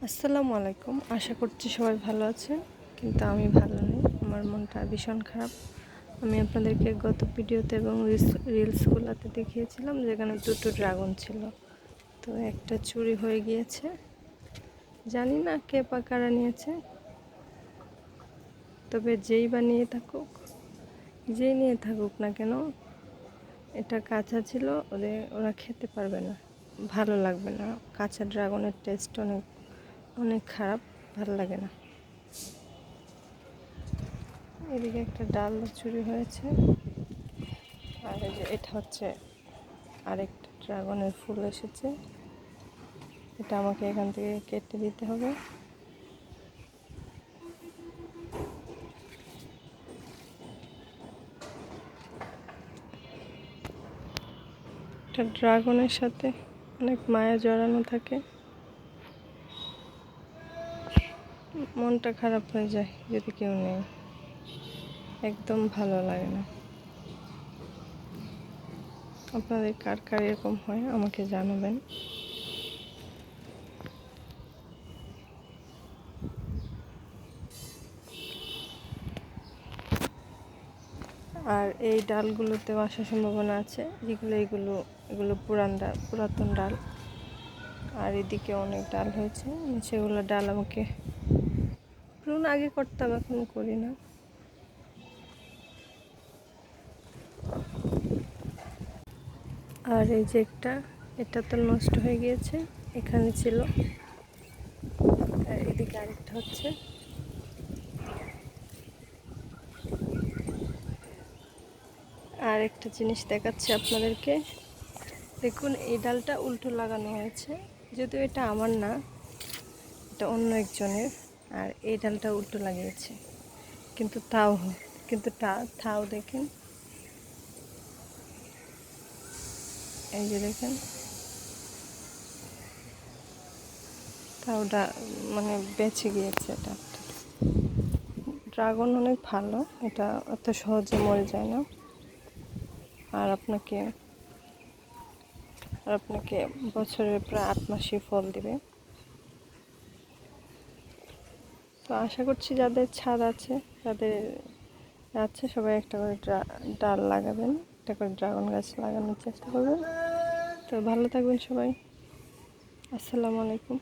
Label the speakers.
Speaker 1: আসসালামু আলাইকুম। আশা করছি সবাই ভালো আছেন, কিন্তু আমি ভালো নেই। আমার মনটা ভীষণ খারাপ। আমি আপনাদেরকে গত ভিডিওতে এবং রিলসগুলোতে দেখিয়েছিলাম যেখানে দুটো ড্রাগন ছিল, তো একটা চুরি হয়ে গিয়েছে। জানি না কে বা কারা নিয়েছে, তবে যেই বা নিয়ে থাকুক, যেই নিয়ে থাকুক না কেন, এটা কাঁচা ছিল, ওরা খেতে পারবে না, ভালো লাগবে না। কাঁচা ড্রাগনের টেস্ট অনেক অনেক খারাপ, ভালো লাগে না। এদিকে একটা ডাল চুরি হয়েছে, আর এই যে এটা হচ্ছে আরেকটা ড্রাগনের ফুল এসেছে, এটা আমাকে এখান থেকে কেটে দিতে হবে। একটা ড্রাগনের সাথে অনেক মায়া জড়ানো থাকে, মনটা খারাপ হয়ে যায় যদি কেউ নেই, একদম ভালো লাগে না। আপনাদের কার কার এরকম হয় আমাকে জানাবেন। আর এই ডালগুলোতেও আসার সম্ভাবনা আছে, এগুলো পুরাতন ডাল। আর এদিকে অনেক ডাল হয়েছে, সেগুলো ডাল আমাকে প্রুন আগে করতাম, এখন করি না। আর এই যে এটা তো নষ্ট হয়ে গিয়েছে, এখানে ছিল। আর এদিকে আরেকটা হচ্ছে। আর একটা জিনিস দেখাচ্ছি আপনাদেরকে, দেখুন এই ডালটা উল্টো লাগানো হয়েছে, যদিও এটা আমার না, এটা অন্য একজনের। আর এই ডালটা উল্টো লাগিয়েছে, কিন্তু তাও দেখেন, এই যে দেখেন, তাও মানে বেঁচে গিয়েছে। এটা ড্রাগন অনেক ভালো, এটা অত সহজে মরে যায় না। আর আপনাকে বছরের প্রায় 8 মাসই ফল দিবে। তো আশা করছি যাদের ছাদ আছে, সবাই একটা করে ডাল লাগাবেন, একটা করে ড্রাগন গাছ লাগানোর চেষ্টা করবেন। তো ভালো থাকবেন সবাই। আসসালামু আলাইকুম।